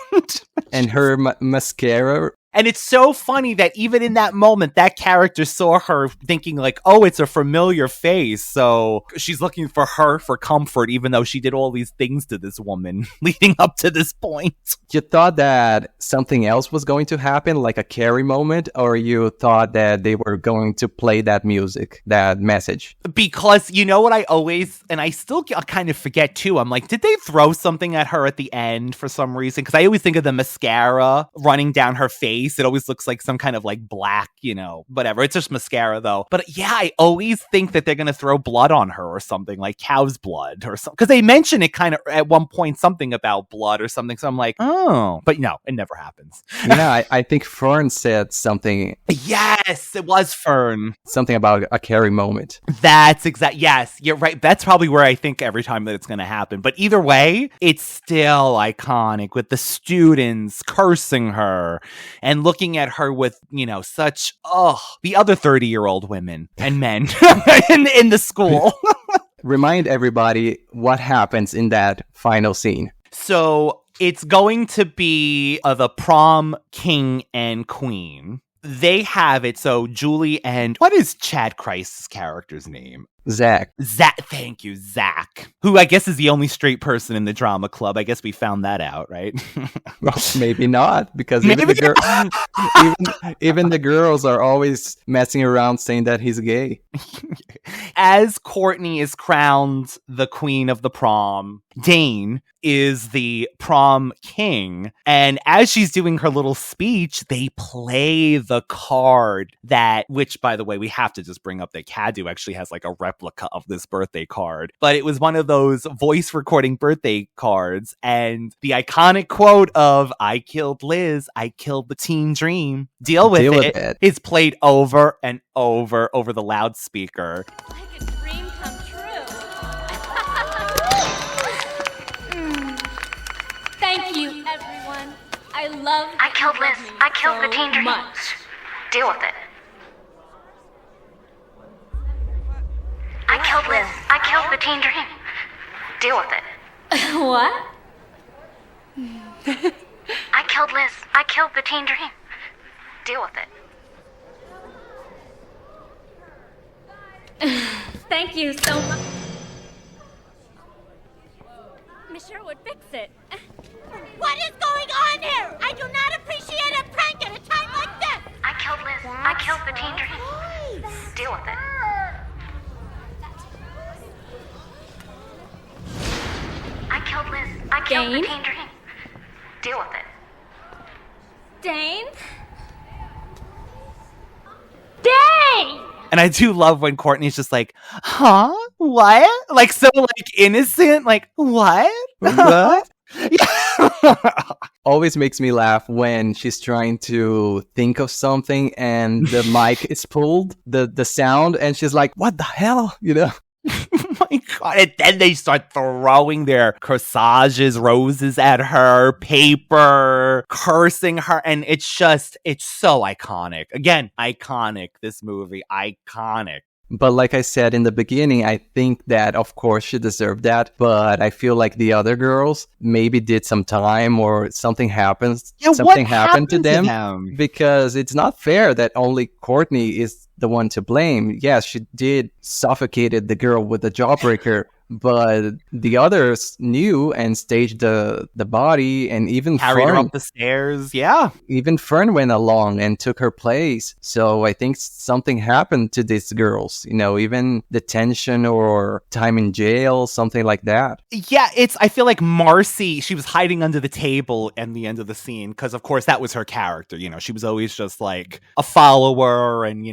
And her mascara. And it's so funny that even in that moment, that character saw her thinking like, oh, it's a familiar face. So she's looking for her for comfort, even though she did all these things to this woman leading up to this point. You thought that something else was going to happen, like a Carrie moment, or you thought that they were going to play that music, that message? Because you know what I always, and I still kind of forget too, I'm like, did they throw something at her at the end for some reason? Because I always think of the mascara running down her face. It always looks like some kind of like black, whatever. It's just mascara though. But yeah, I always think that they're going to throw blood on her or something, like cow's blood or something. Because they mention it kind of at one point, something about blood or something. So I'm like, oh, but no, it never happens. Yeah, I think Fern said something. Yes, it was Fern. Something about a Carrie moment. That's exact. Yes, you're right. That's probably where I think every time that it's going to happen. But either way, it's still iconic with the students cursing her and looking at her with, such, the other 30-year-old women and men in the school. Remind everybody what happens in that final scene. So it's going to be the prom king and queen. They have it. So Julie and what is Chad Christ's character's name? Zach. Thank you, Zach. Who I guess is the only straight person in the drama club. I guess we found that out, right? Well, maybe not, because even the girls are always messing around saying that he's gay. As Courtney is crowned the queen of the prom, Dane is the prom king. And as she's doing her little speech, they play the card which, by the way, we have to just bring up that Cadu actually has like a replica of this birthday card. But it was one of those voice recording birthday cards. And the iconic quote of, I killed Liz, I killed the teen dream. Deal with it is played over and over the loudspeaker. Like a dream come true. Thank you, everyone. I killed Liz. I killed the teen dream. Deal with it. I killed Liz. I killed the teen dream. Deal with it. What? I killed Liz. I killed the teen dream. Deal with it. Thank you so much. Miss Sherwood, fix it. What is going on here? I do not appreciate a prank at a time like this. I killed Liz. I killed the teen dream. Deal with it. I killed Liz. I killed the teen dream. Deal with it. Dane? Dane! And I do love when Courtney's just like, huh? What? Like, so, like, innocent? Like, what? What? Always makes me laugh when she's trying to think of something and the mic is pulled, the sound, and she's like, what the hell? Oh my God. And then they start throwing their corsages, roses at her, paper, cursing her. And it's so iconic. Again, iconic. This movie, iconic. But like I said in the beginning, I think that, of course, she deserved that. But I feel like the other girls maybe did some time or something happens. Yeah, something happened to them. Because it's not fair that only Courtney is the one to blame. Yes, she did suffocated the girl with the Jawbreaker. but the others knew and staged the body, and even Carried her Fern, up the stairs. Yeah. even Fern went along and took her place. So I think something happened to these girls, even detention or time in jail, something like that. Yeah, I feel like Marcy, she was hiding under the table at the end of the scene because, of course, that was her character. She was always just like a follower and,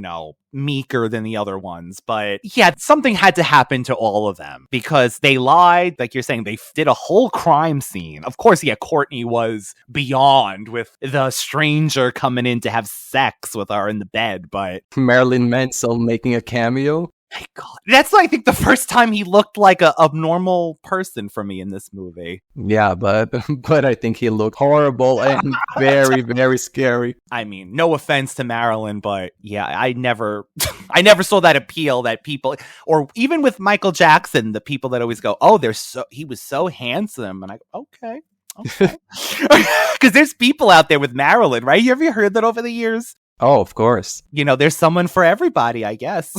meeker than the other ones. But yeah, something had to happen to all of them because they lied. Like you're saying, they did a whole crime scene. Of course, yeah, Courtney was beyond with the stranger coming in to have sex with her in the bed, but Marilyn Manson making a cameo. My God. That's, I think, the first time he looked like a normal person for me in this movie. Yeah, but I think he looked horrible and very, very scary. I mean, no offense to Marilyn, but yeah, I never saw that appeal that people, or even with Michael Jackson, the people that always go, "Oh, he was so handsome," and I go, okay. Because there's people out there with Marilyn, right? You ever heard that over the years? Oh, of course. There's someone for everybody, I guess.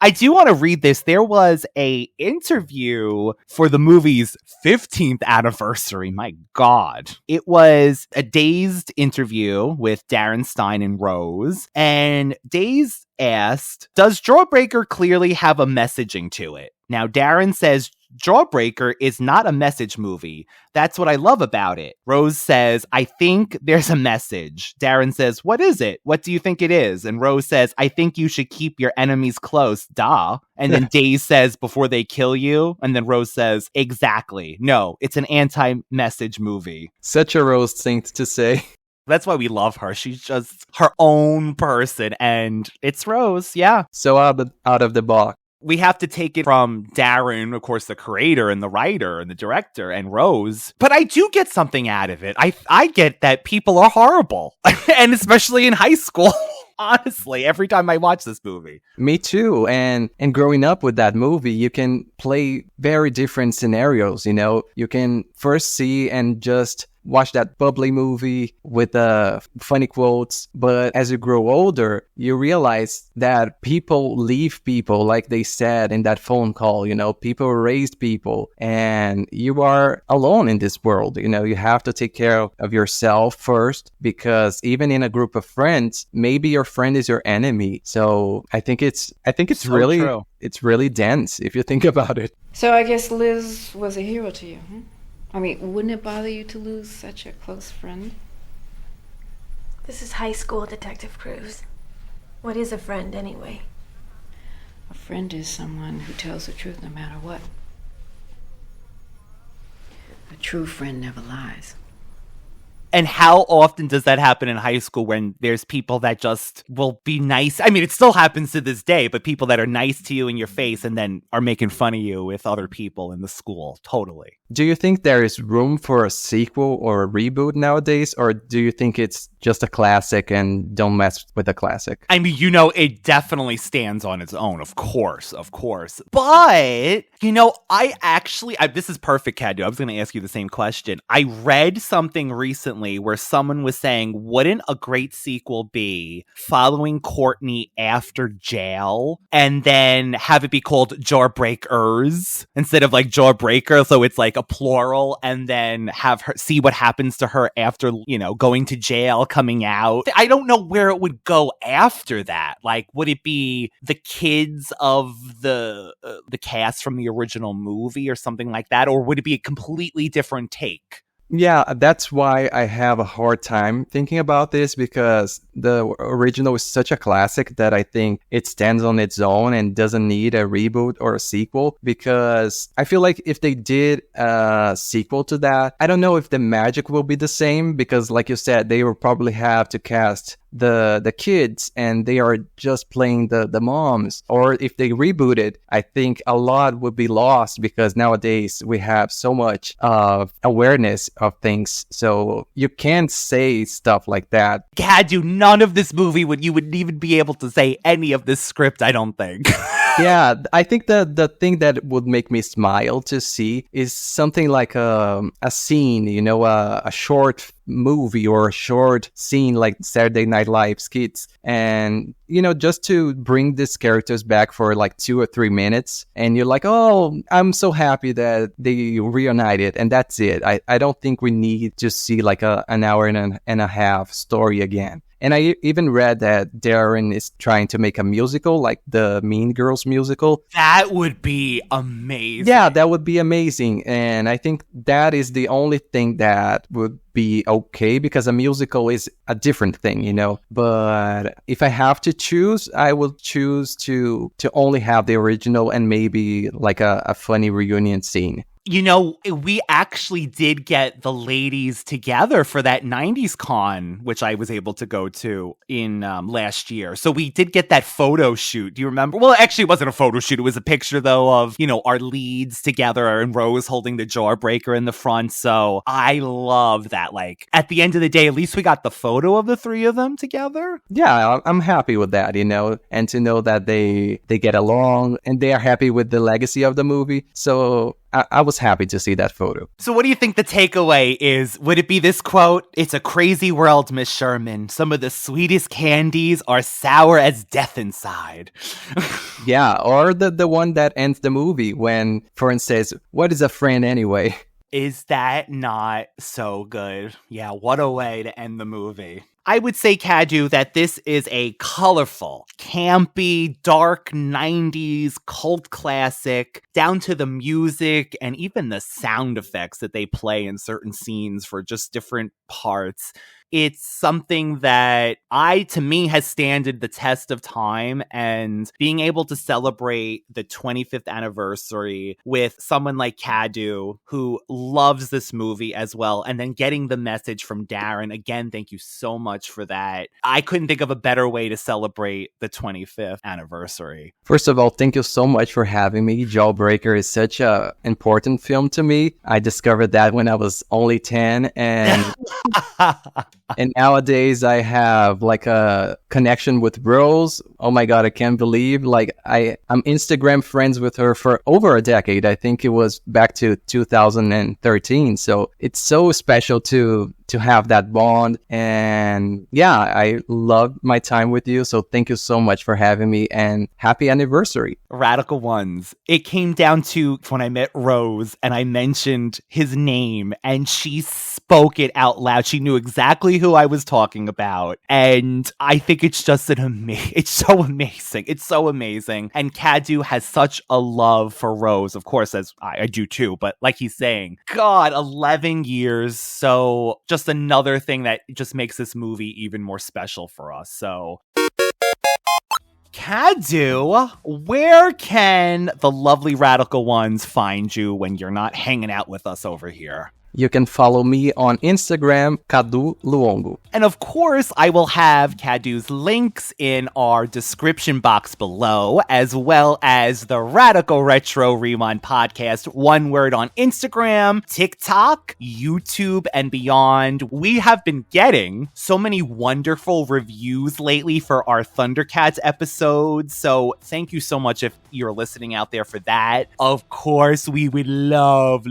I do want to read this. There was a interview for the movie's 15th anniversary. My God. It was a Dazed interview with Darren Stein and Rose. And Dazed asked, does Jawbreaker clearly have a messaging to it? Now, Darren says Jawbreaker is not a message movie. That's what I love about it. Rose says, I think there's a message. Darren says, what is it? What do you think it is? And Rose says, I think you should keep your enemies close. Duh. And then Daze says, before they kill you. And then Rose says, exactly. No, it's an anti-message movie. Such a Rose thing to say. That's why we love her. She's just her own person. And it's Rose. Yeah. So out of the box. We have to take it from Darren, of course, the creator and the writer and the director, and Rose. But I do get something out of it. I get that people are horrible. And especially in high school. Honestly, every time I watch this movie. Me too. And growing up with that movie, you can play very different scenarios. You can first see and just watch that bubbly movie with funny quotes. But as you grow older, you realize that people leave people, like they said in that phone call. People raised people, and you are alone in this world. You have to take care of yourself first, because even in a group of friends, maybe your friend is your enemy. So I think it's so really true. It's really dense if you think about it. So I guess Liz was a hero to you, huh? I mean, wouldn't it bother you to lose such a close friend? This is high school, Detective Cruz. What is a friend, anyway? A friend is someone who tells the truth no matter what. A true friend never lies. And how often does that happen in high school when there's people that just will be nice? I mean, it still happens to this day, but people that are nice to you in your face and then are making fun of you with other people in the school. Totally. Do you think there is room for a sequel or a reboot nowadays? Or do you think it's just a classic and don't mess with the classic? I mean, it definitely stands on its own, of course. But, this is perfect, Cadu. I was going to ask you the same question. I read something recently where someone was saying, wouldn't a great sequel be following Courtney after jail and then have it be called Jawbreakers instead of like Jawbreaker? So it's like a plural, and then have her see what happens to her after, going to jail, coming out. I don't know where it would go after that. Like, would it be the kids of the cast from the original movie or something like that? Or would it be a completely different take? Yeah, that's why I have a hard time thinking about this, because the original is such a classic that I think it stands on its own and doesn't need a reboot or a sequel. Because I feel like if they did a sequel to that, I don't know if the magic will be the same, because like you said, they will probably have to cast the kids and they are just playing the moms. Or if they reboot it, I think a lot would be lost, because nowadays we have so much awareness of things, so you can't say stuff like that. Cadu, none of this movie you would even be able to say any of this script, I don't think. Yeah, I think the thing that would make me smile to see is something like a scene, a short movie or a short scene like Saturday Night Live skits. And, just to bring these characters back for like 2 or 3 minutes. And you're like, oh, I'm so happy that they reunited. And that's it. I don't think we need to see like an hour and a half story again. And I even read that Darren is trying to make a musical, like the Mean Girls musical. That would be amazing. Yeah, that would be amazing. And I think that is the only thing that would be okay, because a musical is a different thing, But if I have to choose, I will choose to only have the original and maybe like a funny reunion scene. We actually did get the ladies together for that 90s con, which I was able to go to in last year. So we did get that photo shoot. Do you remember? Well, actually, it wasn't a photo shoot. It was a picture, though, of, our leads together and Rose holding the Jawbreaker in the front. So I love that. Like, at the end of the day, at least we got the photo of the three of them together. Yeah, I'm happy with that, and to know that they get along and they are happy with the legacy of the movie. So I was happy to see that photo. So what do you think the takeaway is? Would it be this quote? "It's a crazy world, Miss Sherman. Some of the sweetest candies are sour as death inside." Yeah, or the one that ends the movie when Fern says, "What is a friend anyway?" Is that not so good? Yeah, what a way to end the movie. I would say, Cadu, that this is a colorful, campy, dark 90s cult classic, down to the music and even the sound effects that they play in certain scenes for just different parts. It's something that to me, has standed the test of time, and being able to celebrate the 25th anniversary with someone like Cadu, who loves this movie as well, and then getting the message from Darren. Again, thank you so much for that. I couldn't think of a better way to celebrate the 25th anniversary. First of all, thank you so much for having me. Jawbreaker is such an important film to me. I discovered that when I was only 10, and and nowadays I have like a connection with Rose. Oh my God, I can't believe I'm Instagram friends with her for over a decade. I think it was back to 2013. So it's so special to have that bond. And yeah, I loved my time with you. So thank you so much for having me, and happy anniversary. Radical Ones. It came down to when I met Rose and I mentioned his name and she spoke it out loud. She knew exactly who I was talking about. And I think it's just it's so amazing. It's so amazing. And Cadu has such a love for Rose, of course, as I do too. But like he's saying, God, 11 years. So just another thing that just makes this movie even more special for us. So Cadu, where can the lovely Radical Ones find you when you're not hanging out with us over here? You can follow me on Instagram, Cadu Luongo. And of course, I will have Cadu's links in our description box below, as well as the Radical Retro Rewind podcast, one word, on Instagram, TikTok, YouTube, and beyond. We have been getting so many wonderful reviews lately for our Thundercats episodes, so thank you so much if you're listening out there for that. Of course, we would love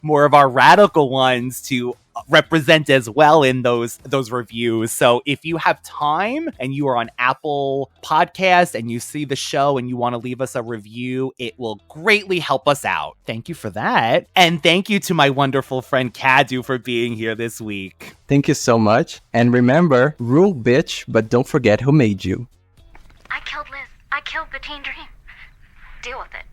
more of our Radical Ones to represent as well in those reviews. So if you have time and you are on Apple Podcasts and you see the show and you want to leave us a review, it will greatly help us out. Thank you for that. And thank you to my wonderful friend Cadu for being here this week. Thank you so much. And remember, rule bitch, but don't forget who made you. I killed Liz. I killed the teen dream. Deal with it.